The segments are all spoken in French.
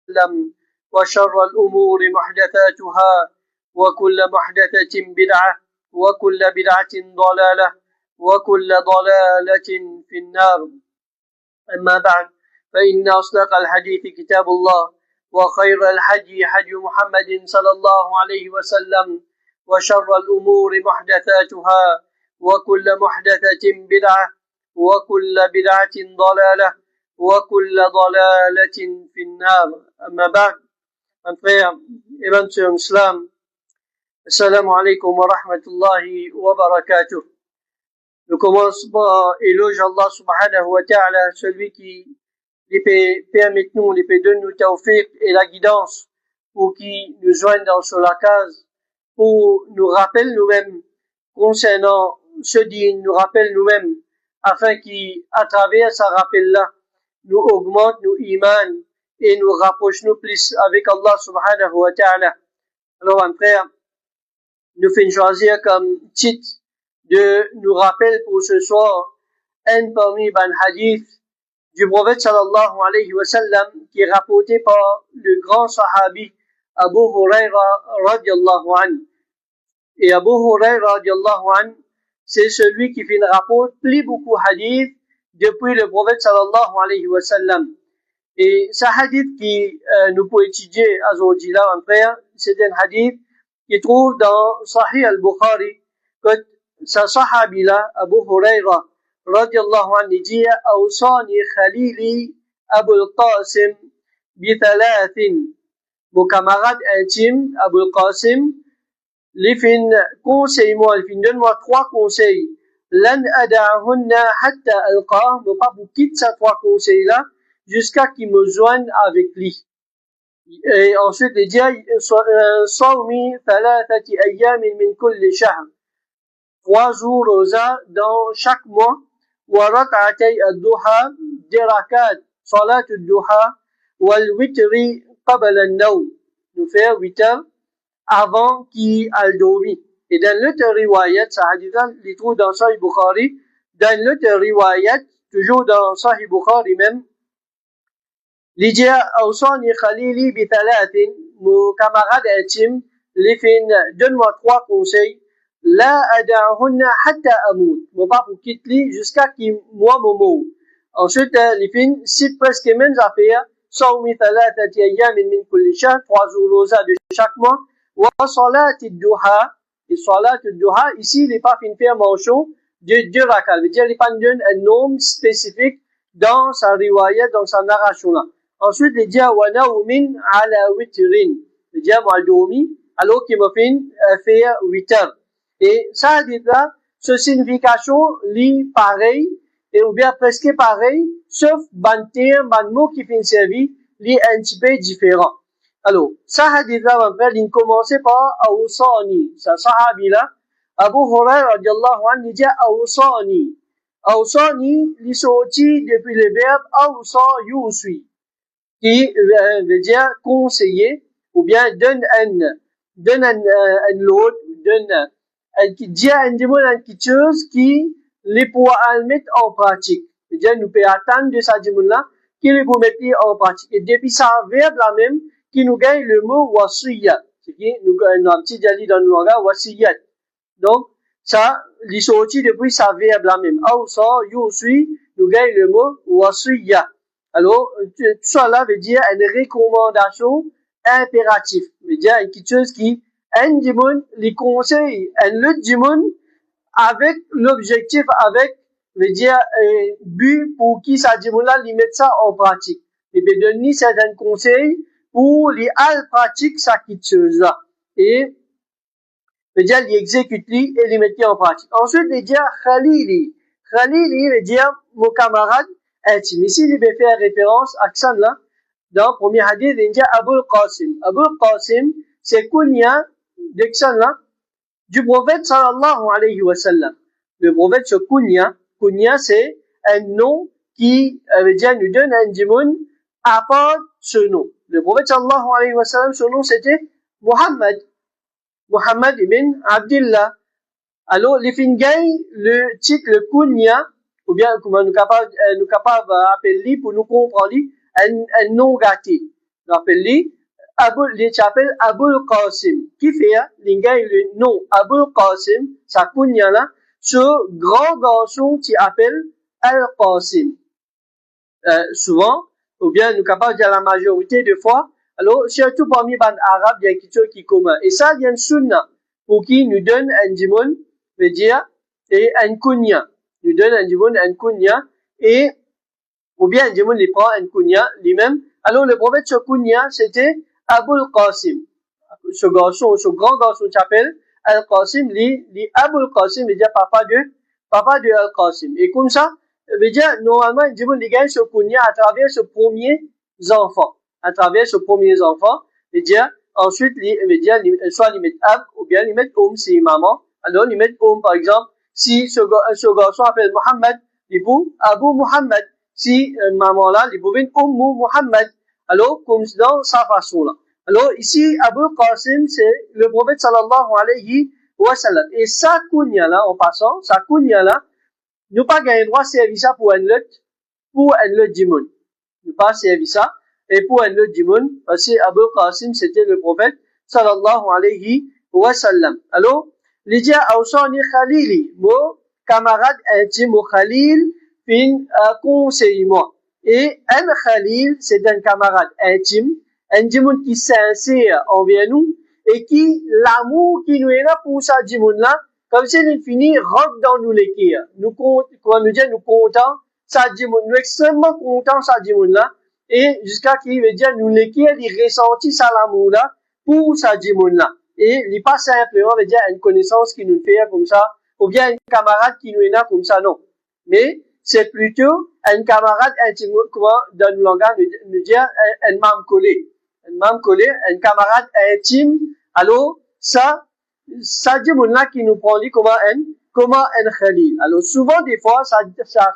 وسلم وشر الأمور محدثاتها وكل محدثة بدعة وكل بدعة ضلالة وكل ضلالة في النار. أما بعد فإن أصدق الحديث كتاب الله وخير الحدي حدي محمد صلى الله عليه وسلم وشر الأمور محدثاتها وكل محدثة بدعة وكل بدعة ضلالة وكل ضلالة في النار. أما بعد, mes frères et bonnes sœurs en islam, assalamu alaikum wa rahmatullahi wa barakatuh. Nous commençons par éloge Allah subhanahu wa ta'ala, celui qui les permet nous, les donne nous tawfiq et la guidance pour qui nous joignent dans la case, pour nous rappeler nous-mêmes concernant ce dîn, nous rappelle nous-mêmes, afin qu'à travers ce rappel-là, nous augmente nos iman et nous rapproche nous plus avec Allah subhanahu wa ta'ala. Alors, mon frère, nous faisons choisir comme titre de nous rappeler pour ce soir un parmi les hadiths du prophète sallallahu alayhi wa sallam qui est rapporté par le grand sahabi Abu Huraira radiallahu anhu. Et Abu Huraira radiallahu anhu, c'est celui qui fait le rapport plus beaucoup de hadiths depuis le prophète sallallahu alayhi wa sallam. Et ce hadith qui nous pouvons étudier aujourd'hui là, mon frère, c'est un hadith qui trouve dans Sahih al-Bukhari que ce sahabi là, Abu Huraira radiallahu anhu, dit Awsani Khalili Abu al-Qasim bithalathin. Mon camarade intime, Abu al-Qasim, les fin conseille-moi, les fin donne-moi 3 conseils. Lan ada'hunna hatta alqah, ne pas vous quitter ces 3 conseils-là jusqu'à qu'il me joigne avec lui. Et ensuite, il dit Sawmi thalathati ayyamin min kulli shahr. 3 jours rosa dans chaque mois. Wa rak'atay ad-duha, 2 rakat, salat ad-duha, wal witri qabla an-nawm. Nous faire 8 heures avant qu'il aille dormir. Et dans l'autre riwayat, ce hadith-là, il trouve dans Sahih Bukhari, dans l'autre riwayat, toujours dans Sahih Bukhari même, il dit, Awsani Khalili bithalathin, mon camarade intime, les fin, donne-moi 3 conseils, la ada'hunna hatta amout, mon pas pour quitter jusqu'à qu'il moi me moure. Ensuite, les fin, cite presque les mêmes affaires, Sawmi thalathati ayyamin min kulli shahr, 3 jours rosa de chaque mois, wa salati ad-duha, et salat al-duha, ici, il n'est pas fin faire mention de 2 rakats. C'est-à-dire, il n'est pas donné un nombre spécifique dans sa riwayat, dans sa narration là. Ensuite, il dit, wa nawmin ala witrin. C'est-à-dire, moi, dormi, alors qu'il m'a fait faire 8 heures. Et ça dit là, ce signification, lit pareil, et ou bien presque pareil, sauf ban terme, ban mot qui fait servi, lit un petit peu différent. Alors, ça hadith-là, mon frère, il commençait par Awsani. Ça sahabi-là, Abu Hurairah radiallahu anhu, il dit Awsani. Awsani, il sorti depuis le verbe Awsa yuswi, qui veut dire conseiller, ou bien donne un lot, qui dit à un quelque chose qui les pourra mettre en pratique. C'est-à-dire, nous pouvons attendre de ça, là, qui les pour mettre en pratique. Et depuis ça, verbe là même, qui nous gagne le mot wasiyat. C'est qui nous gagne un petit diali dans le langage wasiyat. Donc, ça, les sorties depuis ça verbe là même. Awsa, yuswi, nous gagne le mot wasiyat. Alors, tout ça là veut dire une recommandation impérative. Veut dire quelque chose qui, un dimoun, les conseils, un autre dimoun, avec l'objectif, avec, veut dire, but pour qui ça dimoun là, lui mettre ça en pratique. Et bien, donner certains conseils, pour les pratiques ça quelque chose là. Et, veut dire, les exécuter et les mettre en pratique. Ensuite, veut dire, Khalili. Khalili veut dire, mon camarade intime. Ici, il veut faire référence à ça là. Dans le premier hadith, il dit Abu al-Qasim. Abu al-Qasim, c'est kunya de ça là, du prophète sallallahu alayhi wa sallam. Le prophète, ce kunya, c'est un nom qui, veut dire, nous donne un dimoun à part ce nom. Le prophète sallallahu alayhi wa sallam, son nom c'était Muhammad. Muhammad ibn Abdullah. Alors, les fins gagnent le titre, le kunya, ou bien, comment nous capables appeler pour nous comprendre, un nom gâté. Rappelez-lui, les chapelles Abul Qasim. Qui fait, l'inga le nom Abul Qasim, sa kunya là, ce grand garçon qui appelle Al-Qasim. Souvent, ou bien nous capables de dire la majorité des fois, alors, surtout parmi les arabes, il y a quelque chose qui est commun. Et ça, il y a une sunna, pour qui nous donne un djimoun, veut dire, et un kunya. Nous donne un djimoun, un kunya, et, ou bien un djimoun, il prend un kunya, lui-même. Alors, le prophète, ce kunya, c'était Abul Qasim. Ce garçon, ce grand garçon s'appelle Al-Qasim, Abul Qasim, veut dire papa de Al-Qasim. Et comme ça, veut dire, normalement, il dit, les gars, ce kunya à travers ce premier enfant. À travers ce premier enfant, veut dire, ensuite, veut dire, soit ils mettent ab, ou bien ils mettent c'est maman. Alors, ils mettent par exemple, si ce garçon s'appelle Mohammed, il dit, Abu Muhammad. Si, maman là, il dit, Muhammad. Alors, comme dans sa façon-là. Alors, ici, Abu Qasim, c'est le prophète sallallahu alayhi wa sallam. Et sa kunya-là, en passant, sa kunya-là, nous pas gagné droit servir ça pour un lot dimoun. Nous pas servir ça, et pour un lot dimoun, parce que Abu Qasim, c'était le prophète sallallahu alayhi wa sallam. Alors, il dit, Awsani Khalili, mon camarade intime, mon Khalil, fin, conseille-moi. Et un Khalil, c'est un camarade intime, un djimoun qui sincère envers nous, et qui, l'amour qui nous est là pour ça djimoun là, comme si il finit, rentre dans nous les cœurs. Nous contents, ça djimoun, nous extrêmement contents, ça djimoun là, et jusqu'à qu'il veut dire, nous les cœurs, il ressentit ça l'amour là, pour ça djimoun là. Et il n'est pas simplement, veut dire, une connaissance qui nous fait comme ça, ou bien un camarade qui nous est là comme ça, non. Mais, c'est plutôt un camarade intime, comment, dans le langage, nous dire, un mam collé. Un camarade intime. Alors, ça dit mon là qui nous prend dit comment un khalil. Alors, souvent, des fois, ça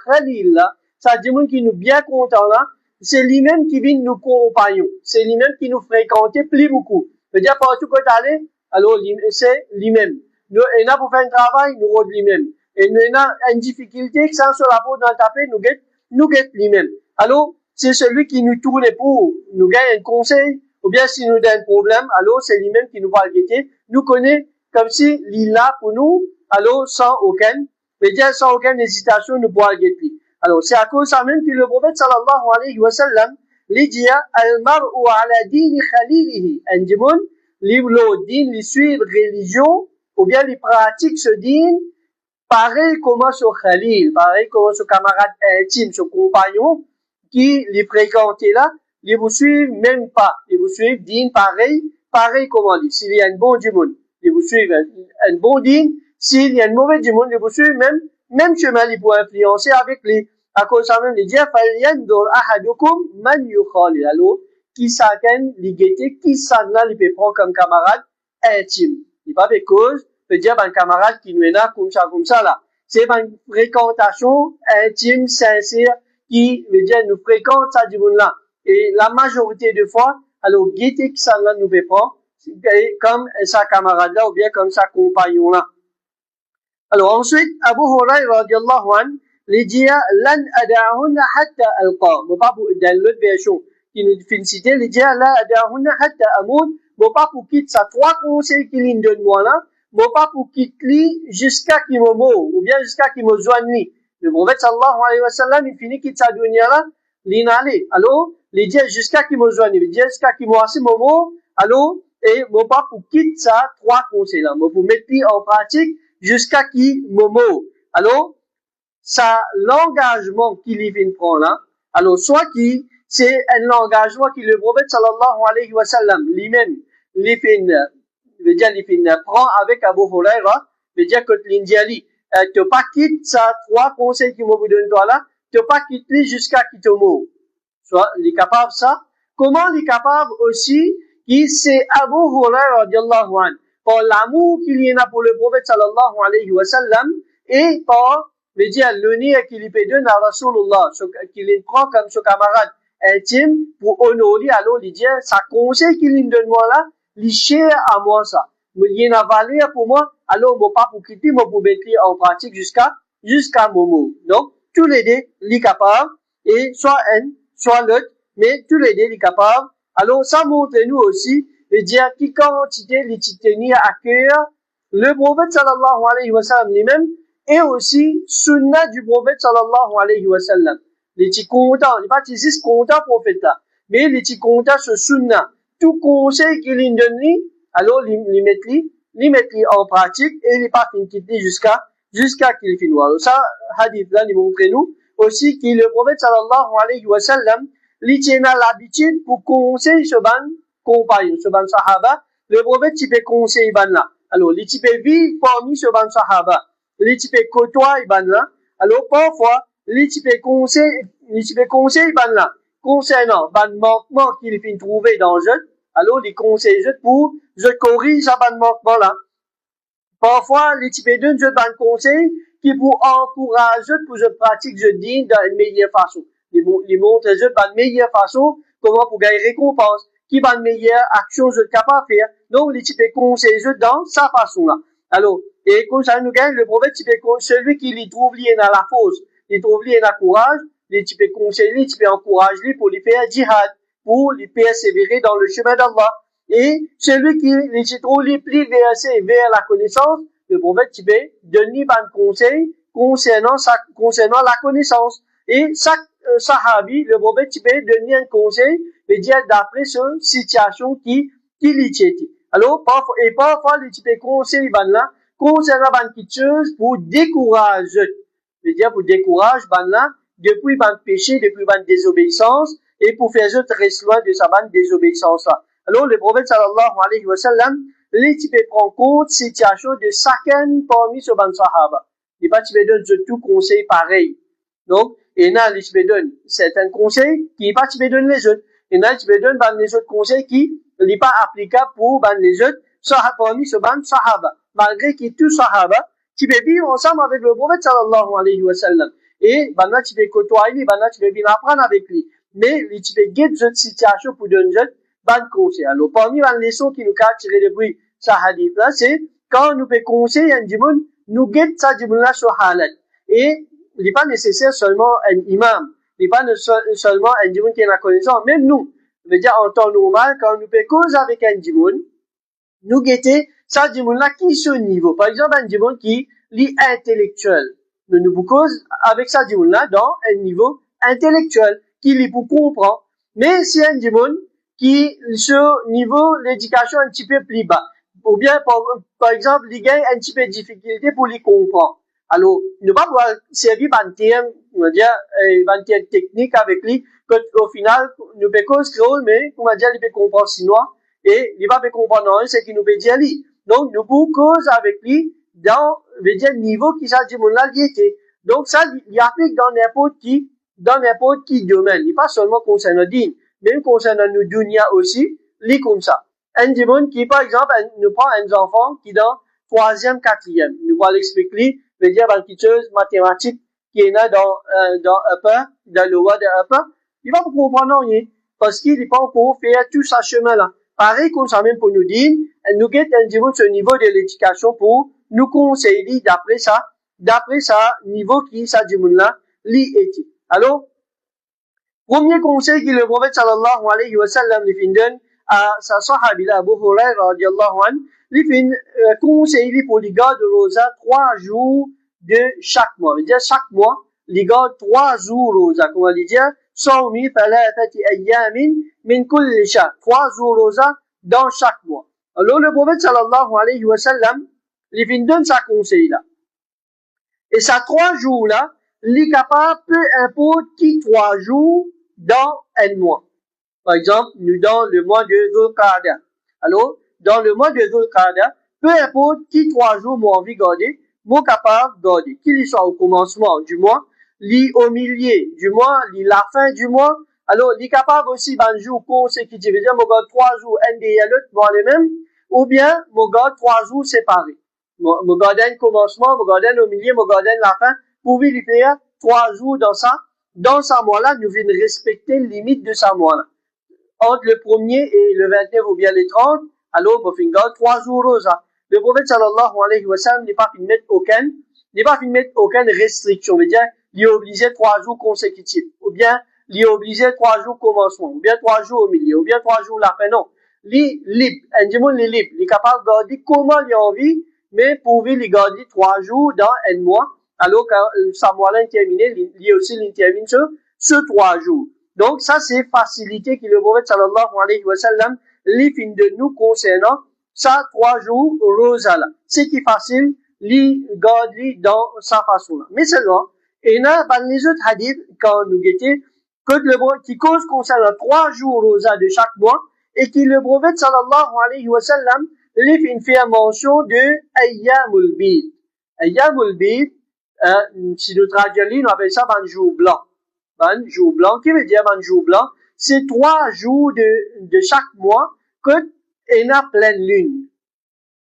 khalil là, ça dit mon qui nous bien content là, c'est lui-même qui vient nous compagnons. C'est lui-même qui nous fréquente plus beaucoup. Je veux dire, partout qu'on allait, alors, c'est lui-même. Nous, et là, pour faire un travail, nous rodons lui-même. Et nous avons une difficulté que ça sur la peau dans le tapé, nous guette lui-même. Alors, c'est celui qui nous tourne pour nous gagner un conseil, ou bien si nous donne un problème, alors c'est lui-même qui nous va le guetter, nous connaît comme si il est là pour nous, alors sans aucune hésitation, nous pourra le guetter. Alors, c'est à cause de ça même que le prophète sallallahu alayhi wa sallam, il dit, al-mar'u ala dini khalilihi, un dimoun, l'iblo din, les suivre religion, ou bien les pratiques ce din, pareil comme ce Khalil, pareil comme ce camarade intime, ce compagnon, qui les fréquentait là, ils vous suivent même pas. Ils vous suivent digne pareil comme lui. S'il y a un bon du monde, ils vous suivent un bon digne. S'il y a un mauvais du monde, ils vous suivent même chemin, ils pourraient influencer avec les, à cause de ça même, ils disent, falyandur ahadukum man yukhalil. Alors, qui s'aken, les guetter, qui s'en là, ils peut prendre comme camarade intime. Il pas fait cause, peut dire, un camarade qui nous est là, comme ça, là. C'est une fréquentation intime, sincère, qui veut dire, nous fréquente ça du monde là. Et la majorité de fois, alors, guetter qui ça là nous fait prendre, comme sa camarade là, ou bien comme sa compagnon là. Alors, ensuite, Abu Hurairah, radiallahu anhu, il dit, lan ada'ahunna hatta alqa. Bon, pas pour, dans l'autre version, qui nous félicite, il dit, lan ada'ahunna hatta amoud. Bon, pas pour quitter ça, 3 conseils qu'il donne moi là. Bon, pas pour quitter jusqu'à qu'il me moure, ou bien jusqu'à qu'il me joigne. Le prophète sallallahu alayhi wa sallam, il finit quitte sa dunya là, l'inale. Alors, il dit jusqu'à qu'il me joigne, il dit jusqu'à qu'il me assez me moure. Alors, et bon, pas pour quitter ça, 3 conseils là. Bon, pour mettre en pratique, jusqu'à qu'il me moure. Alors, ça, l'engagement qu'il y vient prendre là, alors, soit qui, c'est un engagement que le prophète sallallahu alayhi wa sallam, lui-même, veut dire, il prend avec Abu Hurairah, veut dire que l'indiali, te pas quitte ça, 3 conseils qu'il me vous donne toi là, te pas quitte lui jusqu'à qu'il te moure. Soit, il est capable ça. Comment il est capable aussi, qui c'est Abu Hurairah radiallahu anhu, par l'amour qu'il y en a pour le prophète sallallahu alayhi wa sallam, et par, veut dire, l'honneur qu'il lui peut donner à Rasulullah, qu'il prend comme ce camarade intime, pour honorer, alors il dit, ça conseil qu'il lui donne moi là, il cher à moi ça. Il y a une valeur pour moi, alors moi pas pour quitter, moi pour mettre en pratique jusqu'à mon mot. Donc, tous les deux, il est capable, et soit un, soit l'autre, mais tous les deux, il est capable Alors, ça montre nous aussi, veut dire, qui quantité les tenir à cœur, le prophète sallallahu alayhi wa sallam lui-même, et aussi, sunna du prophète sallallahu alayhi wa sallam. Les petits contents, il n'est pas juste content prophète là, mais les petits contents ce sunna. Tout conseil qu'il lui donne, alors, les mettre en pratique, et il n'est pas fini quitter jusqu'à qu'il finisse. Alors, ça, hadith là, il montre nous, aussi, que le prophète sallallahu alayhi wa sallam, il tient l'habitude pour conseiller ce ban compagnon, ce ban sahaba, le prophète, il peut conseiller ban là. Alors, il peut vivre parmi ce ban sahaba. Il peut côtoyer ban là. Alors, parfois, il peut conseiller ban là. Concernant ban manquement qu'il finit trouver dans le jeu, alors, il conseille pour, je corrige ce ban manquement là. Parfois, les types de je ban conseil qui pour encourager pour je pratique je dis d'une meilleure façon. Les montre je ban meilleure façon comment pour gagner récompense, qui ban meilleure action je capable de faire. Donc les types de conseils je dans sa façon là. Alors et comme ça nous gagne le prophète type celui qui lui trouve lié dans la force, il trouve lié dans la courage, les types de conseils les types encourage lui pour lui faire djihad, pour lui persévérer dans le chemin d'Allah. Et celui qui les trouve les plis versés vers la connaissance, le prophète Tibet donne un conseil concernant la connaissance. Et chaque sahabi, le prophète Tibet donne un conseil, mais dire d'après cette situation qui l'y était. Alors, parfois, les Tibet conseillent là, concernant quelque chose pour décourager, pour décourager là, depuis ban péché, depuis ban désobéissance, et pour faire juste rester loin de sa ban désobéissance là. Alors, le prophète sallallahu alayhi wa sallam, les types prend compte situation de chacun parmi ce ban sahaba. Il pas type donne tout conseil pareil. Donc, il y a les types donne certains conseils qui pas type donne les autres. Il y a les types donne les autres conseils qui n'est pas applicable pour les autres parmi ce ban sahaba. Malgré que tout sahaba, type vivre ensemble avec le prophète sallallahu alayhi wa sallam. Et, tu peux côtoyer, tu peux bien apprendre avec lui. Mais, tu peux guider cette situation pour donner ban conseil. Alors, parmi les leçons qui nous a tiré depuis sa hadith là, c'est quand nous peut conseiller un djimoun, nous guide ça djimoun là sur halat. Et, il n'est pas nécessaire seulement un imam. Il n'est pas seulement un djimoun qui a la connaissance. Même nous, je veux dire, en temps normal, quand nous peut causer avec un djimoun, nous guetter ça djimoun là qui est ce niveau. Par exemple, un djimoun qui est intellectuel. Nous cause avec ça djimoun là dans un niveau intellectuel, qui est pour comprendre. Mais si un djimoun qui, sur niveau, l'éducation un petit peu plus bas. Ou bien, par exemple, il gagne un petit peu de difficulté pour les comprendre. Alors, il ne va pas pouvoir servir un terme, on va dire, un terme technique avec lui, qu'au final, nous peut cause créole, mais, on va dire, il peut comprendre chinois, et il va pas comprendre un, c'est qu'il nous peut dire lui. Donc, nous pouvons cause avec lui, dans, veut dire, niveau qui ça dit, mon là, il était. Donc, ça, il applique dans n'importe qui domaine. Il n'est pas seulement concernant din. Même concernant nos dunya aussi, lit comme ça. Un démon qui, par exemple, nous prend un enfant qui dans 3e, 4e. Nous va l'expliquer, veut dire, quelque chose mathématique qui est là dans upper, dans le word de upper. Il va pas comprendre rien. Parce qu'il n'est pas encore fait tout ça chemin là. Pareil comme ça même pour nous dire, nous guette un démon sur le niveau de l'éducation pour nous conseiller d'après ça, niveau qui, ça démon là, lit était. Alors, premier conseil que le prophète sallallahu alayhi wa sallam lui donne à sa sahabi là, Abu Hurairah radiallahu anhu, lui fait conseiller pour les gars de rosa 3 jours de chaque mois. C'est-à-dire chaque mois, les gars 3 jours rosa. Comment on dit dire? Sawmi thalathati ayyamin min kulli shahr. 3 jours rosa dans chaque mois. Alors le prophète sallallahu alayhi wa sallam lui donne sa conseil là. Et ça 3 jours là, il est capable, peu importe qui 3 jours dans un mois. Par exemple, nous dans le mois de Dhul-Qa'dah. Alors, dans le mois de Dhul-Qa'dah, peu importe qui 3 jours m'ont envie de garder, m'ont capable de garder. Qu'il soit au commencement du mois, au milieu du mois, la fin du mois. Alors, il est capable aussi d'un jour consécutif. C'est-à-dire, m'ont garde 3 jours un derrière l'autre, moi les mêmes, ou bien, m'ont garde 3 jours séparés. M'ont garde un commencement, m'ont garde un au milieu, m'ont garde un la fin. Pour lui faire 3 jours dans sa mois-là, nous venons respecter les limites de sa mois-là. Entre le 1er et le 29 ou bien le 30, alors, nous finissons 3 jours rosa. Le prophète sallallahu alayhi wa sallam n'est pas fait mettre aucune restriction. Veut dire, il est obligé 3 jours consécutifs. Ou bien, il est obligé 3 jours commencement, ou bien 3 jours au milieu, ou bien 3 jours la fin, non. Li libre, un dimanche li libre, il est capable de garder comment il a envie, mais pour lui, il garde 3 jours dans un mois, alors que sa mois-là est terminé, il est aussi terminé ce 3 jours. Donc, ça, c'est facilité que le prophète sallallahu alayhi wa sallam, li fin de nous concernant, ça, 3 jours, rosa là. C'est qui facile, li garde dans sa façon là. Mais seulement, et là, dans les autres hadiths, quand nous guettons, qui cause concernant 3 jours rosa de chaque mois, et qui le prophète sallallahu alayhi wa sallam, lui fait mention de Ayyamul Bid. Ayyamul Bid, si nous traduisons, on appelle ça ban jour blanc. Ban jour blanc, qui veut dire ban jour blanc? C'est 3 jours de chaque mois que il y a pleine lune.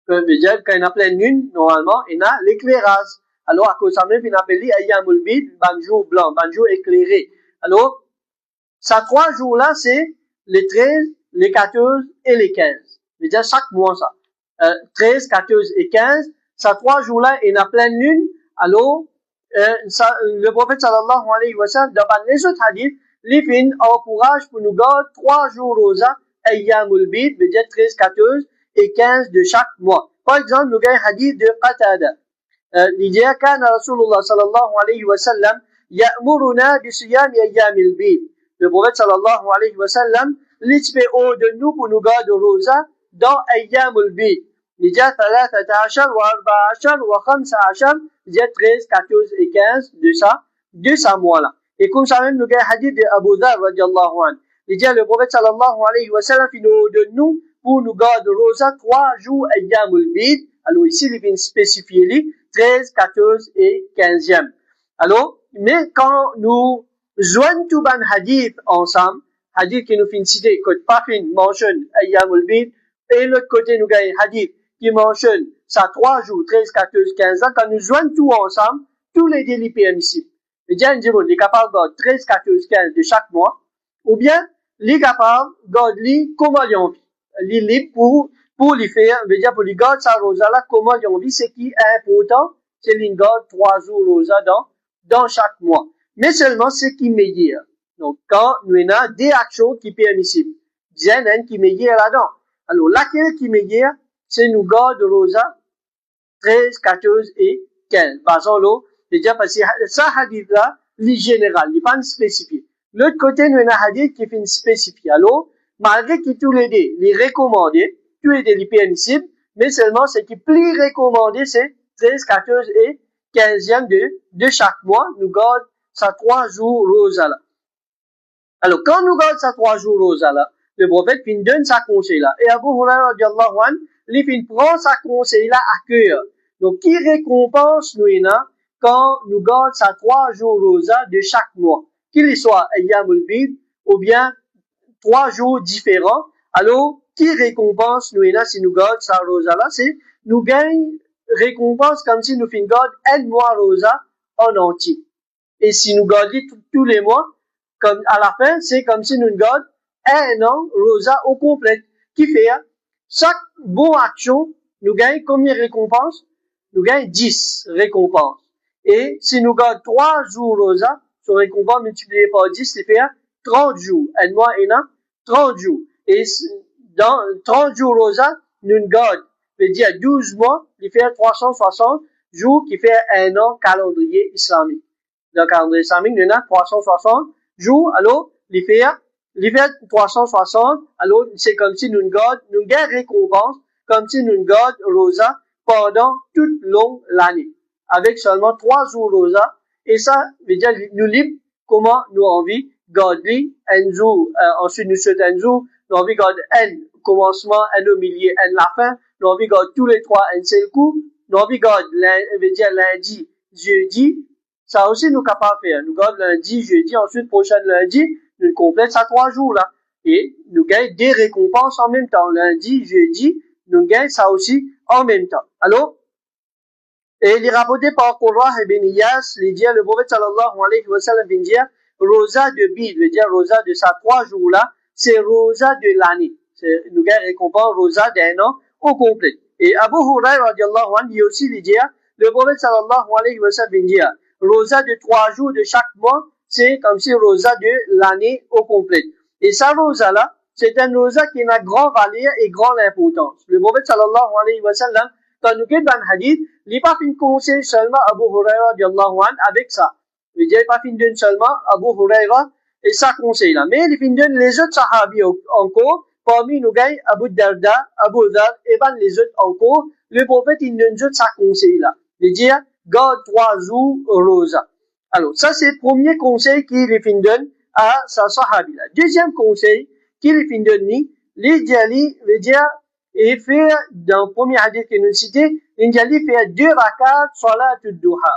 Ça veut dire quand il y a pleine lune, normalement, il y a l'éclairage. Alors, à cause de ça même, il appelle Ayyamul Bid, ban jour blanc, ban jour éclairé. Alors, ces 3 jours-là, c'est les 13, les 14 et les 15. C'est-à-dire chaque mois, ça. 13, 14 et 15, ces 3 jours-là, il y a pleine lune. Alors, le prophète sallallahu alayhi wa sallam, dans les autres hadiths, les fins encourage pour nous garder 3 jours rosa, Ayyamul Bid, c'est-à-dire 13, 14 et 15 de chaque mois. Par exemple, nous avons un hadith de Qatada. Il dit, كان رسول الله صلى الله عليه وسلم يأمرنا بصيام أيام البيض. Le prophète sallallahu alayhi wa sallam, l'espère de nous pour nous garder rosa dans Ayyamul Bid. Il dit 13, 14, 15, il dit 13, 14 et 15 de ça mois-là. Et comme ça même, nous avons un hadith de Abu Dhar, radiallahu anhu. Il dit, le prophète sallallahu alayhi wa sallam, il nous de nous pour nous garder rosa 3 jours Ayyamul Bid. Alors ici, il vient spécifier 13, 14 et 15e. Alors, mais quand nous joignons tout ban hadith ensemble, hadith qui nous fait citer, que Pafin mentionne Ayyamul Bid, et l'autre côté nous gagne hadith qui mentionne ça 3 jours, 13, 14, 15 ans, quand nous joignons tout ensemble, tous les délits permissibles. Le dia on est capable de garder 13, 14, 15 de chaque mois, ou bien, les capables de garder comment ils ont envie. Les libres pour les faire, veut dire pour les garder sa rosa là, comment ils ont envie, c'est qui est important, c'est les garder 3 jours rosa dans chaque mois. Mais seulement ce qui est meilleur. Donc, quand nous avons des actions qui sont permissibles, il y en a qui est meilleur là-dedans. Alors, laquelle qui est meilleur, c'est nous garder rosa 13, 14 et 15. Par exemple, déjà parce que ça hadith là, les général, il n'est pas spécifié. L'autre côté, nous avons un hadith qui est spécifié. Alors, malgré que tous les deux, les recommandés, tous les deux, les permissibles, mais seulement ce qui est plus recommandé, c'est 13, 14 et 15e de chaque mois, nous gardons ça 3 jours rosa là. Alors, quand nous gardons ça 3 jours rosa là, le prophète fin donne sa conseil là. Et Abu Hurairah radiallahu anhu, il fin prend sa conseil là à cœur. Donc, qui récompense nous quand nous gardons ça 3 jours rosa de chaque mois, qu'il soit Ayyamul Bid ou bien 3 jours différents. Alors, qui récompense nous si nous gardons ça rosa là, c'est nous gagne récompense comme si nous fin gardons un mois rosa en entier. Et si nous gardons tous les mois, comme à la fin, c'est comme si nous gardons un an rosa au complet. Qui fait, chaque bonne action, nous gagne combien de récompenses? Nous gagne 10 récompenses. Et si nous gardons 3 jours rosa, ce récompense multiplié par 10, c'est fait 30 jours. Un mois et un, 30 jours. Et dans 30 jours rosa, nous gardons, veut dire 12 mois, il fait 360 jours, qui fait un an calendrier islamique. Dans le calendrier islamique, nous avons 360 jours, alors, il fait 360, alors, c'est comme si nous gagnons récompense, comme si nous gardons rosa pendant toute longue l'année. Avec seulement 3 jours rosa, et ça veut dire nous libre comment nous envie garder un jour, ensuite nous souhaitons un jour, nous envie garder un commencement, un au milieu, un la fin, nous envie garder tous les 3 un seul coup, nous envie garder veut dire lundi, jeudi, ça aussi nous capables de faire. Nous gardons lundi, jeudi, ensuite prochain lundi, nous complète ça 3 jours là. Et nous gagnons des récompenses en même temps. Lundi, jeudi, nous gagnons ça aussi en même temps. Alors, et il est rapporté par Qurra ibn Iyas, il dit, le prophète sallallahu alayhi wa sallam vient dire, rosa de bid, veut dire rosa de ça 3 jours là, c'est rosa de l'année. Nous gagnons récompense rosa d'un an au complet. Et Abu Hurairah radiallahu anhu, il aussi, il dit, le prophète sallallahu alayhi wa sallam vient dire, rosa de 3 jours de chaque mois, c'est comme si rosa de l'année au complet. Et ça rosa-là, c'est un rosa qui a grande valeur et grande importance. Le prophète sallallahu alayhi wa sallam, quand nous quittons un hadith, il n'a pas fait une conseil seulement à Abu Huraira radiallahu anhu avec ça. Il n'a pas fait une seulement à Abu Huraira et ça conseil là. Mais il fait une les autres sahabis encore, parmi nous gagne Abu Darda, Abu Dhar, et ben les autres encore, le prophète il donne autres ça conseil là. Il dit, garde 3 jours rosa. Alors, ça c'est le premier conseil qu'il donne à sa sahabi là. Deuxième conseil qu'il donne, il dit, et faire, dans le premier hadith que nous citons, il dit faire 2 rakats salat al-duha.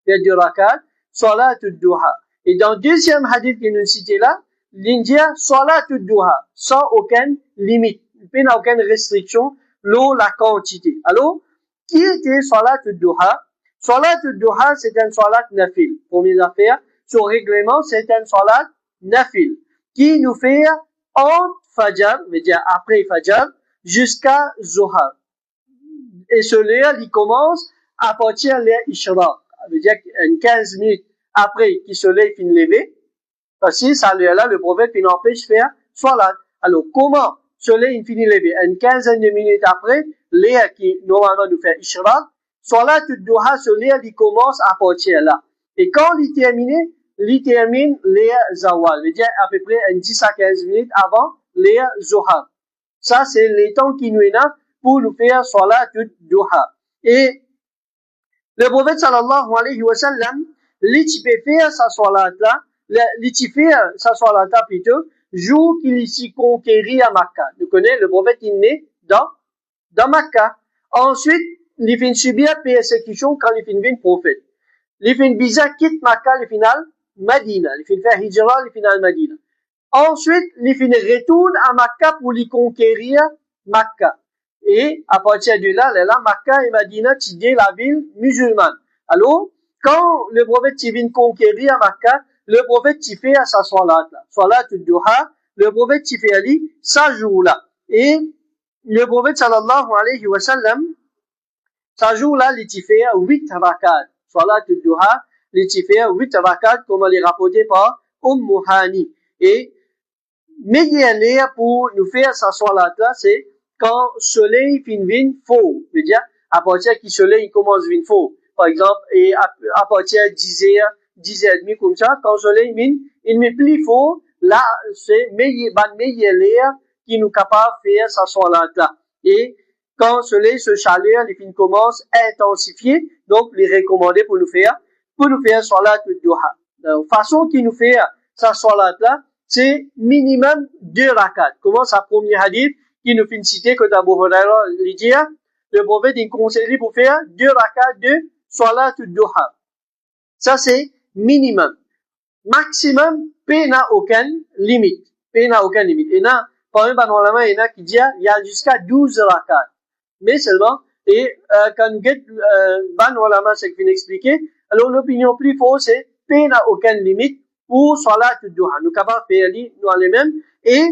Faire 2 rakats salat al-duha. Et dans le deuxième hadith que nous citons là, il dit salat al-duha, sans aucune limite, pas aucune restriction, la quantité. Alors, qui était salat al-duha? Salat al-duha, c'est un salat nafil. Première affaire, son règlement, c'est un salat nafil, qui nous fait entre Fajr, veut dire après Fajr, jusqu'à Zohar. Et celui-là, il commence à partir de l'Ishraq. Veut dire 15 minutes après que le soleil finit de lever. Parce que ça, là, le prophète, il empêche de faire salat. Alors, comment le soleil finit de lever? Une quinzaine de minutes après, l'air qui, normalement, nous fait Ishraq, salat al-duha, celui-là, il commence à partir là. Et quand il termine l'air zawal. Veut dire à peu près 10 à 15 minutes avant l'air zohar. Ça, c'est les temps qui nous est là pour nous faire salat al-duha. Et le prophète sallallahu alayhi wa sallam, il peut faire sa salat là, il fait sa salat là plutôt, jour qu'il s'y conquérit à Makkah. Vous connaissez, le prophète il est né dans Makkah. Ensuite, il fait subir persécution quand il finit prophète. Il fait bizarre quitte Makkah, le final Madina. Il fait faire hijra, le final Madina. Ensuite, il finit retourne à Makkah pour lui conquérir Makkah. Et à partir de là, Makkah et Madina, c'est la ville musulmane. Alors, quand le prophète vient conquérir Makkah, le prophète fait à sa salat là, salat al-duha, le prophète fait ali ça jour là. Et le prophète sallallahu alayhi wa sallam, ça jour là, il fait 8 rakats. Salat al-duha, il fait 8 rakats, comme il est rapporté par Hani. Et meilleur pour nous faire sa salat là, c'est quand le soleil finit faux. Je veux dire, à partir du soleil commence à faux. Par exemple, et à partir de 10h, 10h30 comme ça, quand le soleil il met plus faux, là, c'est meilleur qui nous capable de faire sa salat là. Et quand le soleil se chaleur, les films commencent à intensifier, donc les recommander pour nous faire salat al-duha. La façon qui nous fait sa salat là, c'est minimum 2 rakats. Comment ça, premier hadith, qui nous fait citer que Abu Huraira lui dit, le prophète il conseille pour faire 2 rakats de salat al-duha. Ça c'est minimum. Maximum, il n'a aucune limite. Il n'a aucune limite. Et là, parmi les ulama, il y en a qui disent, il y a jusqu'à 12 rakats. Mais seulement, et quand nous get ban ulama c'est qu'il expliquer, alors l'opinion plus forte c'est il n'a aucune limite pour salat al-duha. Nous capables de faire nous les mêmes et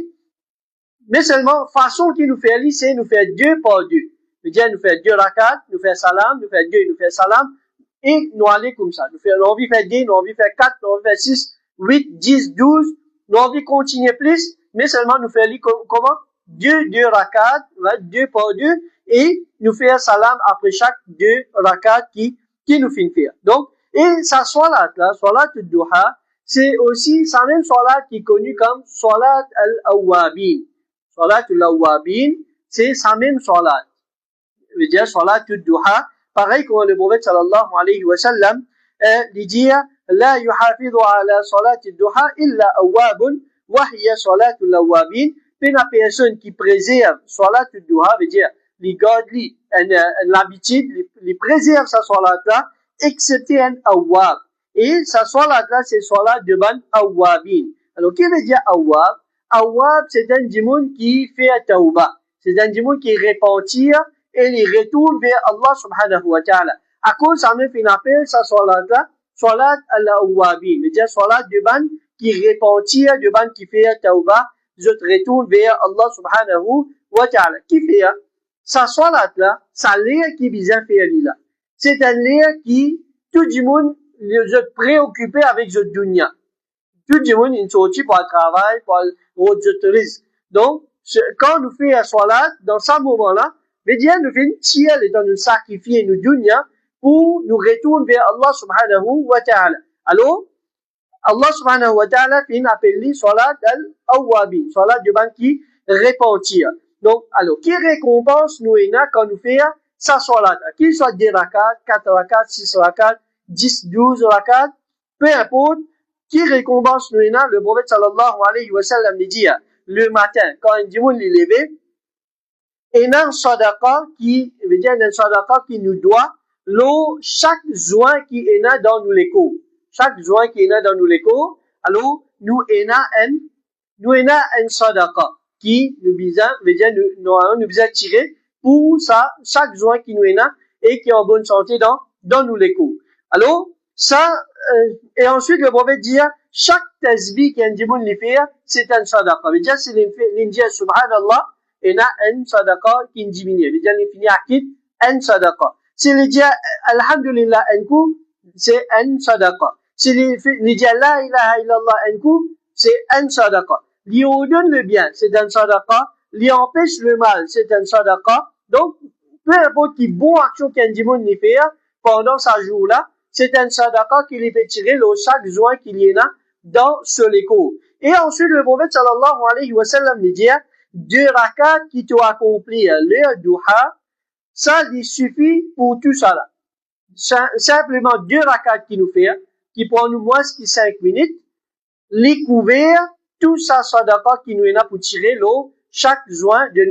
mais seulement façon qui nous fait ali c'est nous faire 2 par 2. C'est-à-dire nous faire 2 rakats, nous faire salam, nous faire 2, nous faire salam et nous aller comme ça. Nous envie faire 2, nous envie faire 4, nous envie faire 6, 8, 10, 12, nous envie continuer plus, mais seulement nous faire comment 2 rakats, 2 par 2 et nous faire salam après chaque 2 rakats qui nous finit faire. Donc et sa salat là, salat al-duha, c'est aussi sa même salat qui est connue comme salat al-awwabin. Salat al-awwabin, c'est sa même salat. Je veux dire salat al-duha, pareil comme le prophète sallallahu alayhi wa sallam, il dit la yuhafidhu ala salat al-duha illa awwabun wa hiya salat al-awwabin. Puis la personne qui préserve salat al-duha, veut dire les garde l'habitude, les préserve sa salat là, excepté un awwab. Et sa salat là, c'est salat de ban awwabin. Alors, qu'est-ce que veut dire awwab? Awwab, c'est un démon qui fait tawba. C'est un démon qui repentit et il retourne vers Allah subhanahu wa ta'ala. À cause, ça me fait appel, sa salat là, salat al-awwabin. Veut dire salat de ban qui repentit, de ban qui fait tawba, je retourne vers Allah subhanahu wa ta'ala. Qui fait, sa salat là, ça l'air qui vient faire là. C'est un l'air qui, tout le monde, se préoccupé avec ce dunya. tout le monde est sorti pour le travail, pour le tourisme. Donc, quand nous faisons la salat, dans ce moment-là, veut dire nous faisons tiers et dans nous sacrifier nous dunya pour nous retourner vers Allah subhanahu wa ta'ala. Alors, Allah subhanahu wa ta'ala fait appelé salat al-awwabin, salat de ban qui repentir. Donc, alors, qui récompense nous quand nous faisons sa salat, qu'il soit 10 rakats, 4 rakats, 6 rakats, 10, 12 rakats, peu importe, qui récompense nous le prophète sallallahu alayhi wa sallam dit le matin, quand il dit on les lever, et un sadaqa qui veut dire un sadaqa qui nous doit l'eau chaque joint qui est là dans nous l'écho. Chaque joint qui est là dans nous l'écho, alors nous est là un sadaqa qui nous besoin veut dire nous besoin tirer pour ça chaque joint qui nous est là et qui est en bonne santé dans nous l'écho. Alors ça et ensuite le prophète dit chaque tasbih qu'un djimoun li fait c'est un sadaqa. Veut dire c'est l'india subhanallah et na un sadaqa qui diminue. Veut dire l'infini akid un sadaqa. Si il dit alhamdulillah un coup c'est un sadaqa. Si il dit la ilaha illallah un coup c'est un sadaqa. Lui donne le bien c'est un sadaqa. Lui empêche le mal c'est un sadaqa. Donc peu importe qui bonne action qu'un djimoun li fait pendant sa jour là c'est un sadaqa qui lui fait tirer le chaque joint qu'il y a dans ce l'écho. Et ensuite, le prophète sallallahu alayhi wa sallam lui dit, 2 rakats qui t'ont accompli le duha, ça lui suffit pour tout ça là. Simplement 2 rakats qui nous fait, qui prend nous moins que 5 minutes, les couverts, tout ça sadaqa qui nous est là pour tirer l'eau, chaque joint de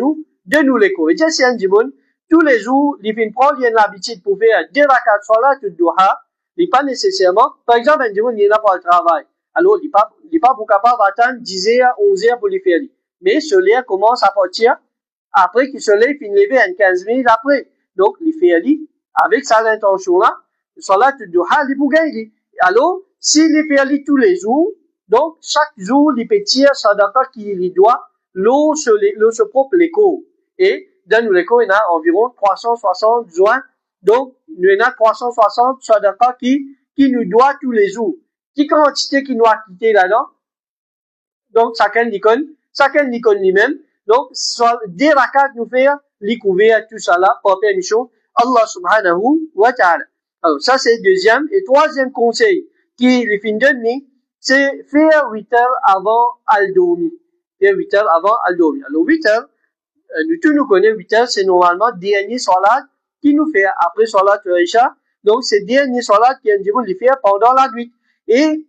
nous l'écho. Et dire, c'est un djimoun, tous les jours, il vient prendre, il y a l'habitude pour faire 2 rakats salat de duha, il n'est pas nécessairement, par exemple, un djimoun, il est là pour le travail. Alors, il n'est pas pour capable d'attendre 10h, 11h pour les faire. Mais ce lien commence à partir après qu'il se lève, il lever en 15 minutes après. Donc, les faire avec cette intention-là, salat de duha, il pour gagner. Alors, s'il les fait tous les jours, donc, chaque jour, il peut tirer sadaqa qui lui doit, l'eau se propre l'écho. Et, dans l'écho, il y a environ 360 joints. Donc, il y a 360 sadaqa qui nous doit tous les jours. Qui quantité qui nous a quitté là-dedans? Donc, chacun l'icône lui-même. Donc, des rakats nous faire, les couverts, tout ça là, par permission, Allah subhanahu wa ta'ala. Alors, ça c'est le deuxième. Et troisième conseil, qui les fin donné, c'est faire 8 heures avant al-dormi. Faire 8 heures avant al-dormi. Alors, 8 heures, nous connaissons 8 heures, c'est normalement dernier salat qui nous fait après salat Isha. Donc, c'est dernier salat qui est le faire pendant la nuit. Et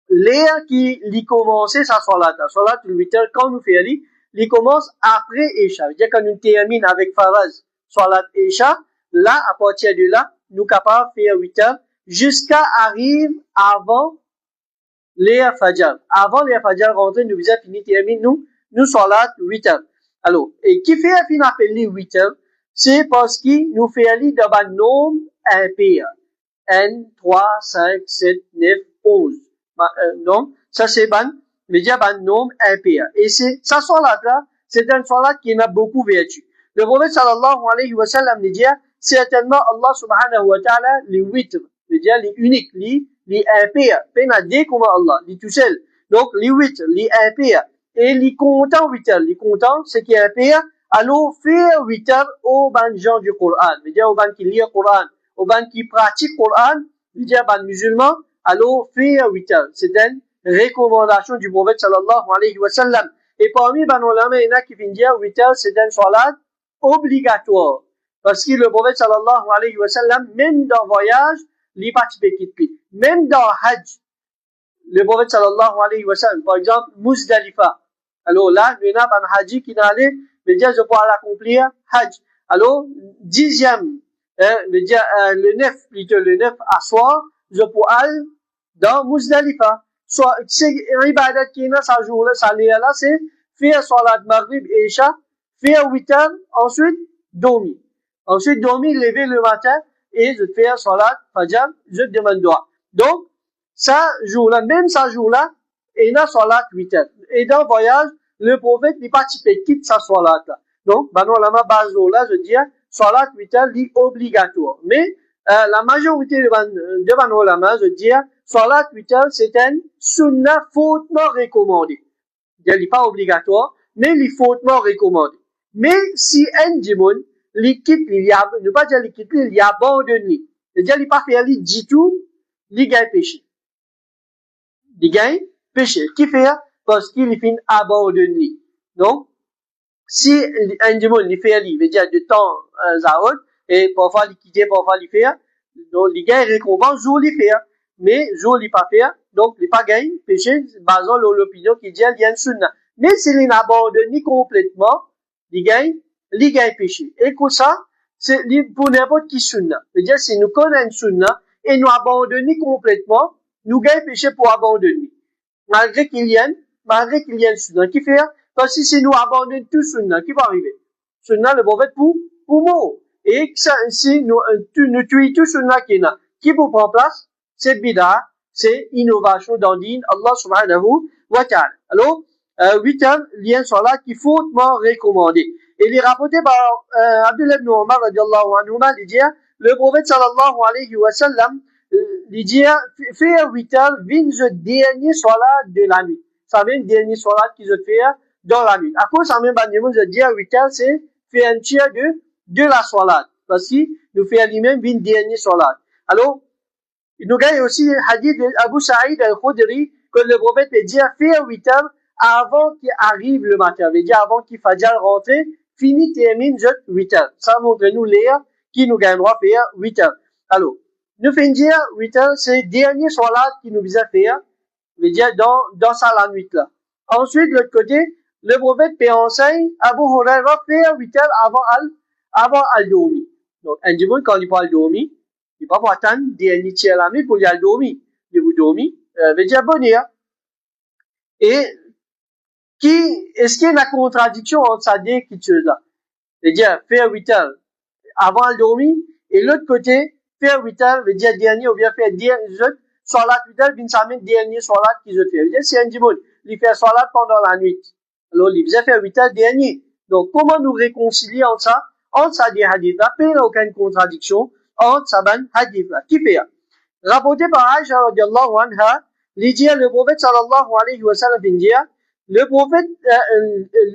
l'air qui lui commence sa salat, la salat de 8 heures, quand nous faisons, il commence après Isha. C'est-à-dire quand nous terminons avec Faraz, salat Isha, là, à partir de là, nous sommes capables de faire 8 heures jusqu'à arriver avant l'air Fajr. Avant l'air Fajr rentrer, nous faisons fini, terminer, nous salat 8 heures. Alors, et qui fait fin appeler 8 heures, c'est parce qu'il nous fait aller dans un nombre impair. N, 3, 5, 7, 9, 11. Donc, ça c'est ban nombre impair. Et c'est, sa salat là, c'est un salat qui a beaucoup vertu. Le prophète sallallahu alayhi wa sallam dit, certainement Allah subhanahu wa ta'ala, les 8, veut dire les uniques, les impair. Pena dit comme Allah, les tout seul. Donc, les 8, les impair. Et les contents 8 heures. Les contents, c'est qui est impair. Alors, faire 8 heures aux ban gens du Coran. Veut dire aux ban qui lisent le Coran. Aux ban qui pratiquent le Coran. Veut dire ban musulmans. Alors, faire 8 heures. C'est une recommandation du prophète sallallahu alayhi wa sallam. Et parmi ban ulama, il y en a qui viennent dire 8 heures, c'est une salat obligatoire. Parce que le prophète sallallahu alayhi wa sallam, même dans le voyage, il participe quitte. Même dans le Hajj, le prophète sallallahu alayhi wa sallam, par exemple, Muzdalifa. Alors là, il y a un Hajj qui n'allait, veut dire, je peux l'accomplir, Hajj. Alors, 10e, veut dire, le 9 à soir, je peux aller dans Muzdalifa. Soit, c'est une ibadat qui est là, ça joue là, ça l'est là, c'est faire salat maghrib et isha, faire 8 heures, ensuite, dormir. Ensuite, dormir, lever le matin, et je fais salat, fajr, je demande doigt. Donc, ça jour-là, même ça jour-là, il y a salat 8 heures. Et dans le voyage, le prophète n'est pas typé, quitte sa salat là. Donc, la base là, je dis, salat 8 heures, est obligatoire. Mais, la majorité de ulama, je dis, salat witr, c'est un sunnah fortement recommandé. Il n'est pas obligatoire, mais il est fortement recommandé. Mais si un démon, il quitte, ne pas dire il quitte, il abandonne. C'est-à-dire, il n'est pas fait du tout, il gagne péché. Il gagne péché. Qui fait? Parce qu'il finit abandonné. Donc, si un démon, il fait, il veut dire de temps à autre, et parfois il quitte, parfois il fait, donc il gagne récompense, jour il fait. Mais jour il pas fait, donc il pas gagne péché, basant l'opinion qui dit il y a une sunna. Mais s'il est abandonné complètement, il gagne péché. Et comme ça, c'est pour n'importe qui sunna. C'est-à-dire, si nous connaissons une sunna, et nous abandonnons complètement, nous gagnons péché pour abandonner. Malgré qu'il y ait une sunna. Qui fait? Parce que si nous abandonnons tout sunna, qui va arriver? Sunna, le prophète pour mort. Et si nous tuons tout sunna qui vous prend place, c'est bid'a, c'est innovation dans le din Allah subhanahu wa ta'ala. Alors, 8e lien salat qui est fortement recommandé. Et il est rapporté par Abdullah ibn Umar radiallahu anhuma, il dit, le prophète sallallahu alayhi wa sallam, il dit, faire 8 vient le dernier salat de la nuit. Ça vient le dernier salat qu'ils ont fait dans la nuit. À cause ça même baniment je dis 8 c'est faire un tiers de la salat. Parce que nous fait lui-même le dernier salat. Alors, il nous gagne aussi le hadith d'Abu Sa'id al-Khudri que le prophète peut dire faire 8 avant qu'il arrive le matin. Il veut dire avant qu'il fasse rentrer, fini, termine, 8 heures. Ça montre nous l'air qui nous gagne droit faire 8 heures. Alors, nous faisons dire 8 heures, c'est le dernier salat qui nous vise à faire. Veut dire dans ça la nuit là. Ensuite, de l'autre côté, le prophète peut enseigner Abu Huraira faire 8 heures avant al-dormir. Donc, un dimanche, quand il parle dormir, il ne va pas attendre dernier tiers la nuit pour y aller dormir. Il vous dormir, veut dire bonheur. Et, est-ce qu'il y a une contradiction entre ces deux choses-là? C'est-à-dire, faire 8 heures avant le dormir, et l'autre côté, faire 8 heures, veut dire dernier, ou bien faire dernier, salat 8 heures, vient s'amener dernier salat qu'ils ont fait. Veut dire, si un dimanche, il fait salat pendant la nuit, alors il faisait faire 8 heures dernier. Donc, comment nous réconcilier entre ça? Entre ça des hadiths-là, il n'y a aucune contradiction entre ça ban hadith-là. Qui fait? Rapporté par Aïcha radiallahu anha, il dit, le prophète sallallahu alayhi wa sallam, le prophète,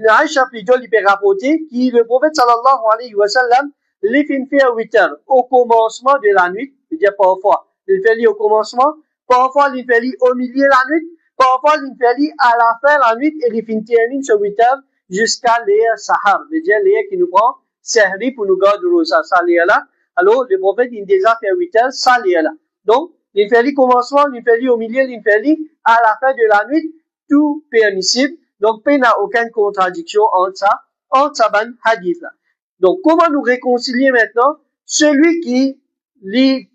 Aïcha plutôt, il peut rapporter, qui, le prophète sallallahu alayhi wa sallam, il fait faire 8 heures au commencement de la nuit, c'est-à-dire parfois, il fait au commencement, parfois il fait au milieu de la nuit, parfois il fait à la fin de la nuit, et il finit termine sur 8 heures jusqu'à l'air sahar, c'est-à-dire l'air qui nous prend sahri pour nous garder rosa, ça l'air là. Alors, le prophète, il déjà fait 8 heures, ça l'air là. Donc, il fait commencement, il fait au milieu, il fait à la fin de la nuit, tout permissible. Donc, il n'y a aucune contradiction entre ça ban hadith là. Donc, comment nous réconcilier maintenant? Celui qui, n'est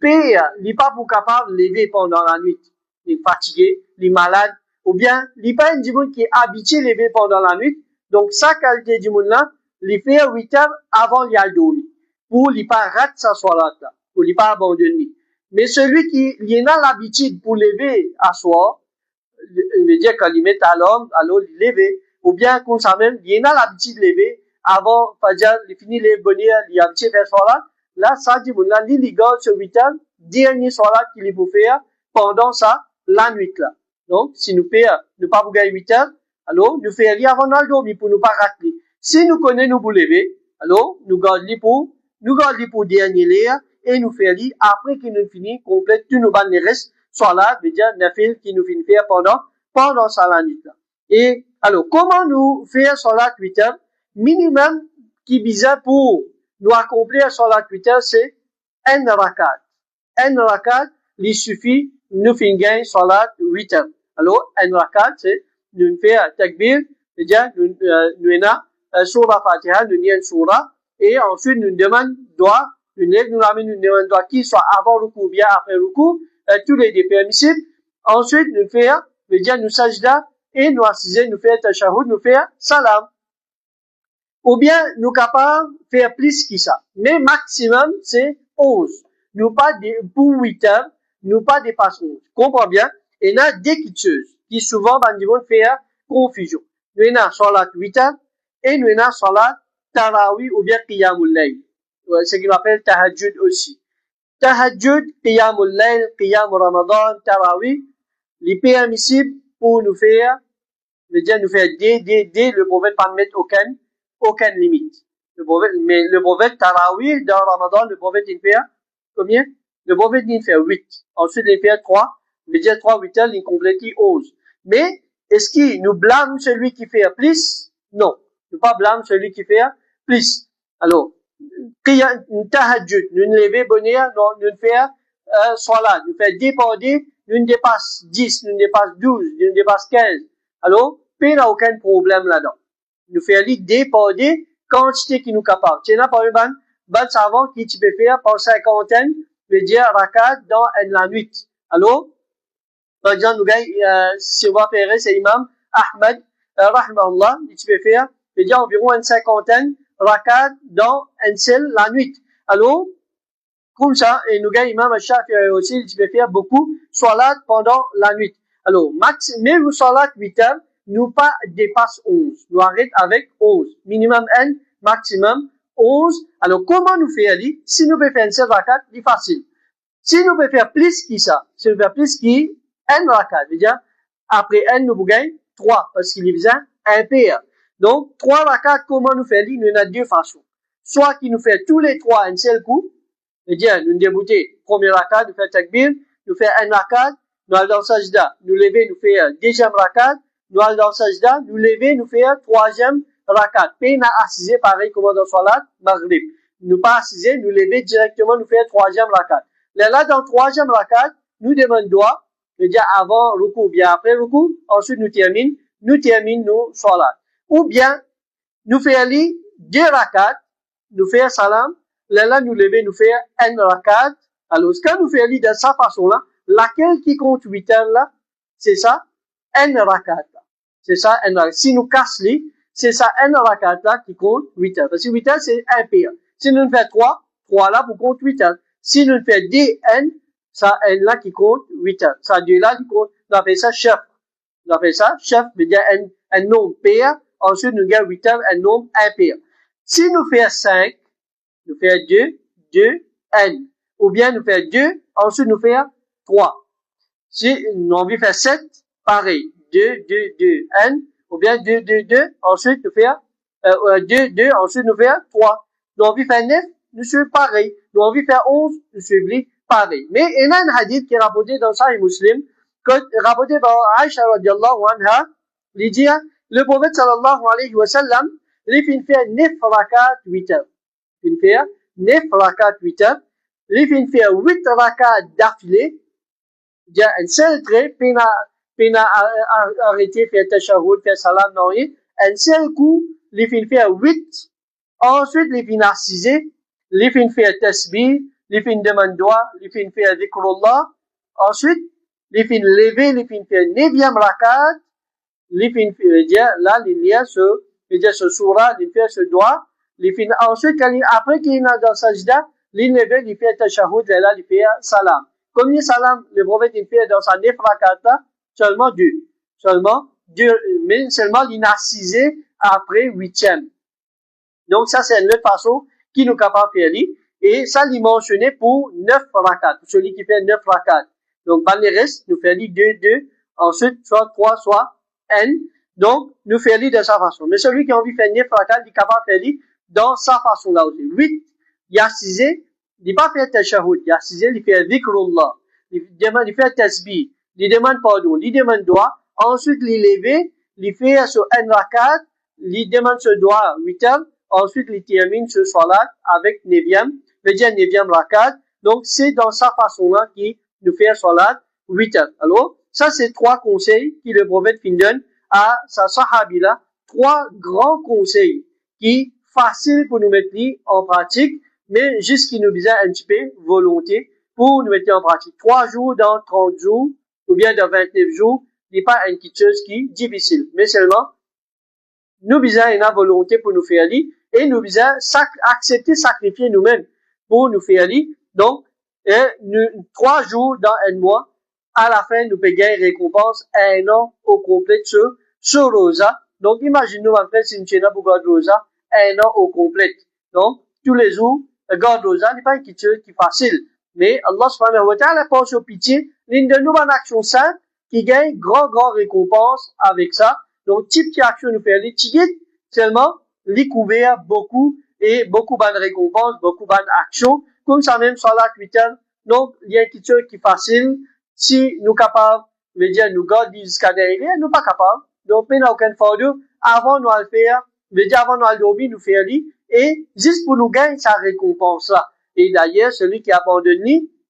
pas pour capable de lever pendant la nuit. Il est fatigué, il est malade, ou bien, il n'est pas un dimanche qui est habitué de lever pendant la nuit. Donc, sa qualité du monde là, il fait 8 heures avant d'y aller dormir. Pour ne pas rater sa soirée là. Pour ne pas abandonner. Mais celui qui, il a l'habitude pour lever à soir, veut dire quand il met à l'homme, alors il lever. Ou bien, comme ça même, il a l'habitude de lever avant, Fajr, il finit les bonheurs, il a un petit fait soirée. Là, ça dit, là, il garde ce 8 heures, dernier soirée qu'il peut faire pendant ça, la nuit là. Donc, si nous payons, ne pas vous gagner 8 heures, alors, nous faisons rien avant de dormir pour ne pas rater. Si nous connaissons nous pour lever, alors, nous gardons pour dernier l'air, et nous faisons après qu'il nous finit, complète, tout nous banne les restes, soirée, veut dire, nafil qui nous finit faire pendant ça la nuit là. Et, alors, comment nous faire soirée 8 heures? Minimum qui bizarre pour nous accomplir sur la Twitter, c'est un rakat. Un rakat, il suffit, nous finir sur la 8 heures. Alors, un rakat, c'est, nous faire takbir, c'est-à-dire, nous surah Fatiha, nous n'y surah, et ensuite, nous demandons doigt, nous demandons doigt qui soit avant le coup, ou bien après le coup, tous les deux permissibles. Ensuite, nous faire, c'est-à-dire, nous sajda, et nous assiser, nous faire tashahhud, nous faire salam. Ou bien, nous capables de faire plus que ça. Mais maximum, c'est 11. Nous pas, pour 8 heures, nous pas dépasser 11. Comprends bien? Et là, des petites choses qui souvent, vont faire confusion. Nous avons salat 8 heures, et nous avons salat tarawih ou bien qiyamul layl. Ce qu'on appelle tahajjud aussi. tahajjud, qiyamul layl, qiyam ramadan, tarawih, les permissibles pour nous faire, c'est-à-dire nous faire des, le prophète pas mettre aucune limite. Mais le prophète tarawih dans ramadan, le prophète il fait combien? Le prophète il fait 8. Ensuite il fait 3. C'est-à-dire 3, 8 heures, il complète 11. Mais, est-ce qu'il nous blâme celui qui fait plus? Non. Ne pas blâme celui qui fait plus. Alors, tahajjud, nous ne lever bonheur, non, nous ne faire, salat, nous faire déborder, nous ne dépasse 10, nous ne dépasse 12, nous ne dépasse 15. Alors, il n'y a aucun problème là-dedans. Nous faire déborder quantité qui nous capable. Tu n'as pas eu ban savant qui tu peux faire par cinquantaine, veut dire rakat dans la nuit. Alors, par exemple, si on va faire, c'est Imam Ahmed, rahimahullah, tu peux faire, veut dire environ une cinquantaine rakat dans une seule la nuit. Alors, comme ça, et nous gagnons Imam Shafi'i aussi, tu peux faire beaucoup salat pendant la nuit. Alors, même salat 8 heures, nous pas dépasse 11. Nous arrête avec 11. Minimum N, maximum 11. Alors, comment nous faire ali? Si nous pouvons faire une seule rakat, c'est facile. Si nous pouvons faire plus que ça, si nous pouvons faire plus que N rakat, c'est-à-dire, après N, nous gagnons 3, parce qu'il y a un pair. Donc, 3 rakat, comment nous faire ali? Nous avons deux façons. Soit qu'il nous fait tous les 3 un seul coup, c'est-à-dire, nous débuter, premier rakat, nous faire takbir, nous faire un rakat, nous allons dans sajda, nous lever, nous faire deuxième rakat, nous allons dans sajda, nous lever, nous faire troisième rakat. Puis, nous assiser pareil comme dans salat, maghrib. Nous pas assiser, nous lever directement, nous faire troisième rakat. Là, dans troisième rakat, nous demandons doigt, c'est-à-dire avant ruku, bien après ruku, ensuite nous terminons nos salat. Ou bien, nous faire deux rakat, nous faire salam, là, nous lever, nous faire un rakat. Alors, ce que nous faisons de cette façon-là, laquelle qui compte 8 heures là, c'est ça, un rakat. C'est ça, un rakat. Si nous casse c'est ça, un rakat là qui compte 8 heures. Parce que 8 heures, c'est un paire. Si nous faisons 3 là, pour compte 8 heures. Si nous faisons des N, ça, N là qui compte 8 heures. Ça, 2 là qui compte, on appelle ça chef. On appelle ça chef, veut dire un nombre pair. Ensuite, nous gagnons 8 heures, un nombre impair. Si nous faisons 5, nous faisons 2, N. Ou bien nous faisons 2, ensuite nous faisons 3. Si nous avons envie de faire 7, pareil. 2, N. Ou bien 2, ensuite nous faisons 2, ensuite nous faisons 3. Nous avons envie de faire 9, nous suivons pareil. Nous avons envie de faire 11, nous suivons pareil. Mais il y a un hadith qui est rapporté dans Sahih Muslim, rapporté par Aïcha radiallahu anha, il dit, le prophète sallallahu alayhi wa sallam, il fait 9 rakat 8 heures. Il fait 9 rakat 8 heures. Il fait 8 rakat d'affilée. Il y a un seul trait, puis il a arrêté, fait tashahhud, fait salam, non, un seul coup, il fait 8. Ensuite, il fait assisé. Il fait tasbih. Il fait demande doigt. Il fait dhikrullah. Ensuite, il fait lever. Il fait 9e rakat. Il fait dire, là, il y a ce surah, il fait ce doigt. Ensuite, après qu'il est dans sajda, il lever, il fait tashahhud, là, il fait salam. Combien salam le prophète il fait dans sa 9 rakata? Seulement 2. Mais seulement il a assisé après 8e. Donc ça c'est une autre façon qui nous capable de faire. Et ça il mentionné pour 9 rakats. Celui qui fait 9 rakats. Donc dans les restes, nous faisons 2, ensuite soit 3, soit N. Donc nous faisons de sa façon. Mais celui qui a envie de faire 9 rakats, il est capable de faire dans sa façon là aussi. 8, il a assisé. Il n'a pas fait tashahhud, il a assisé, il fait dhikrullah, il fait tasbih, il demande pardon, il demande doigt, ensuite il levé, il fait sur un rakat, il demande ce doigt 8 heures, ensuite il termine ce salat avec 9e, veut dire 9e rakat, donc c'est dans sa façon-là qu'il nous fait salat 8 heures. Alors, ça c'est 3 conseils que le prophète donne à sa sahabila, 3 grands conseils qui faciles pour nous mettre en pratique, mais juste qui nous vise un petit peu volonté pour nous mettre en pratique. 3 jours dans 30 jours, ou bien dans 29 jours, n'est pas une petite chose qui est difficile. Mais seulement, nous visons une volonté pour nous faire aller, et nous visons accepter, sacrifier nous-mêmes pour nous faire aller. Donc, 3 jours dans un mois, à la fin, nous payons une récompense 1 an au complet sur Rosa. Donc, imaginez-nous, en fait, si nous sommes pour garder Rosa, 1 an au complet. Donc, tous les jours, garde Rosa n'est pas une chose qui est facile. Mais Allah subhanahu wa ta'ala pense au pitié, l'une de nous bonnes actions simples, qui gagne grand récompense avec ça. Donc, type qui action nous fait les tickets, seulement, les couverts, beaucoup, et beaucoup bonnes récompenses, beaucoup bonnes actions. Comme ça même, salat 8 heures. Donc, il y a une petite chose qui est facile. Si nous capables, veut dire, nous garder jusqu'à derrière, nous pas capables. Donc, mais n'a aucun fardeau. Avant, nous allons faire, veut dire, avant, nous allons dormir, nous faire lit. Et, juste pour nous gagner sa récompense là. Et d'ailleurs, celui qui abandonne,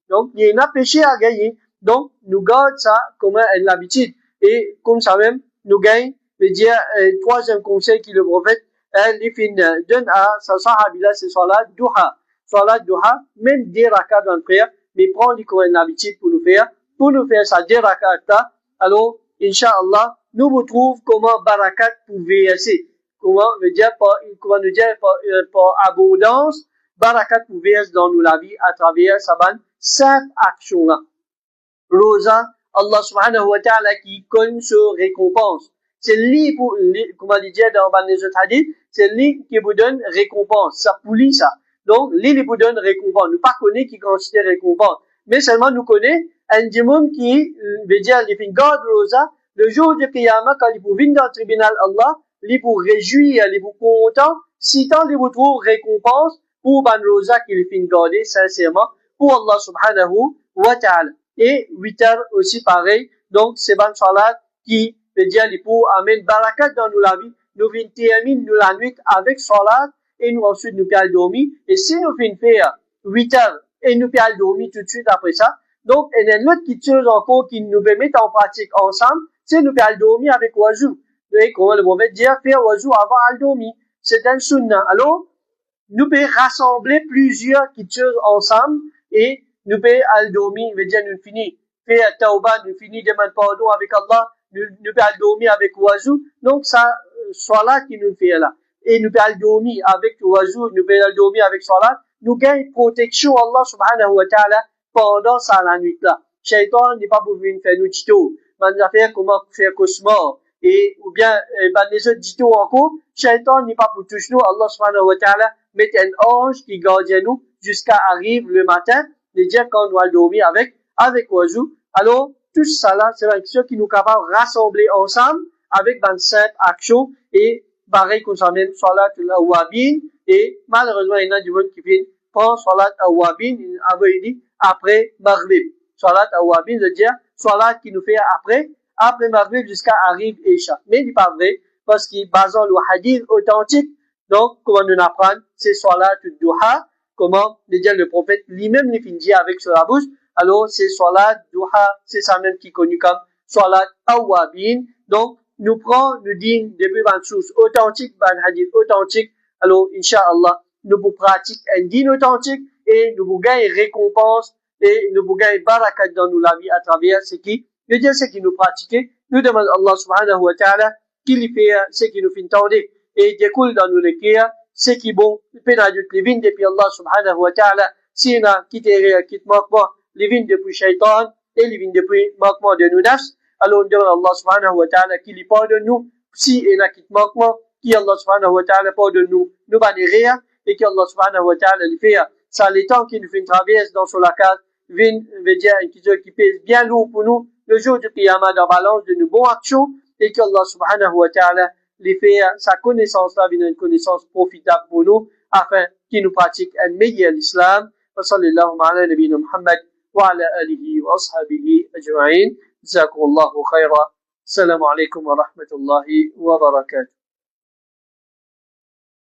donc, il y a un péché à gagner. Donc, nous gardons ça comme une habitude. Et, comme ça même, nous gagnons, veut dire, troisième conseil que le prophète, il donne à sa sahabila, c'est salat duha. Salat duha, même 10 rakats dans le prière, mais prends-les comme une habitude pour nous faire ça 10 rakats. Alors, Inch'Allah, nous retrouvons comment barakat pour verser. Comment nous dire par abondance, barakat pour verser dans nous la vie à travers sa bonne simple action là. Rosa, Allah subhanahu wa ta'ala qui connaît ce récompense. C'est lui pour, comment dire dans les autres hadiths, c'est lui qui vous donne récompense. Ça poulie ça. Donc, lui vous donne récompense. Nous pas connaît qui considère récompense. Mais seulement nous connaît un démon qui veut dire, il fait garde Rosa, le jour du Qiyamah, quand il vous vient dans le tribunal Allah, il vous réjouir, il vous content, si tant il vous trouve récompense pour Ban Rosa qu'il fait garder sincèrement pour Allah subhanahu wa ta'ala. Et 8 heures aussi pareil. Donc, c'est Ban Salat qui veut dire, il pour amener barakat dans nous la vie. Nous venons terminer nous la nuit avec Salat et nous ensuite nous allons dormir. Et si nous venons faire 8 heures et nous allons dormir tout de suite après ça, donc, il y a une autre chose encore qui nous veut mettre en pratique ensemble, c'est nous allons dormir avec Wazou. Et comment le prophète dit, faire Wazou avant de dormir. C'est un sunnah. Alors, nous pouvons rassembler plusieurs choses ensemble et nous pouvons aller dormir, veut dire nous finissons faire tauba, nous finissons demander pardon avec Allah, nous pouvons aller dormir avec Wazou. Donc, ça, Salat qui nous fait là. Et nous pouvons aller dormir avec Wazou, nous pouvons aller dormir avec Salat. Nous gagnons protection Allah subhanahu wa ta'ala pendant ça la nuit là. Shaitan n'est pas pour venir faire nous tuto. Man faire comment faire cauchemar. Et, ou bien, les autres tuto encore. Shaitan n'est pas pour toucher nous. Allah subhanahu wa ta'ala met un ange qui garde nous jusqu'à arrive le matin. Les dire quand nous allons dormir avec Wazou. Alors, tout ça là, c'est une question qui nous capable de rassembler ensemble avec 25 actions et pareil qu'on s'amène salat al-awwabin et malheureusement il y en a du monde qui vient prendre salat al-awwabin après Maghrib. Salat al-awwabin veut dire salat qui nous fait après Maghrib jusqu'à arrive Isha. Mais il n'est pas vrai parce qu'il basant le hadith authentique. Donc comment nous apprendre c'est salat al-duha. Comment dire le prophète lui-même les finit avec sur la bouche. Alors c'est salat duha, c'est ça même qui est connu comme salat al-awwabin. Donc nous dit depuis une source authentique, un hadith authentique. Alors, Inch'Allah, nous vous pratiquons un dîner authentique et nous vous gagnons récompense et nous vous gagnons barakat dans nous la vie à travers ce qui nous pratiquons. Nous demandons Allah subhanahu wa ta'ala qu'il fait ce qui nous fait entendre et découle dans nous les cœurs, ce qui est bon, le pénadut les vignes depuis Allah subhanahu wa ta'ala, si on a quitté manquement, les vignes depuis shaitan et les vignes depuis manquement de nous nafs. Alors, on demande Allah subhanahu wa ta'ala qu'il y pardonne nous, si il y a quitté manquement, qui Allah subhanahu wa ta'ala pardonne nous va dire et qu'Allah subhanahu wa ta'ala le fait. Ça, les temps qui nous fait une traverse dans sur la carte, veut dire qui pèse bien lourd pour nous, le jour du Qiyamah dans la balance de nos bonnes actions, et qu'Allah subhanahu wa ta'ala les fait sa connaissance là, une connaissance profitable pour nous, afin qu'il nous pratique un meilleur l'islam. Wa sallallahu ala nabiyina Muhammad wa ala alihi wa ashabihi ajma'in. Jazakumullahu khayra. Assalamu alaikum wa rahmatullahi wa barakatuh.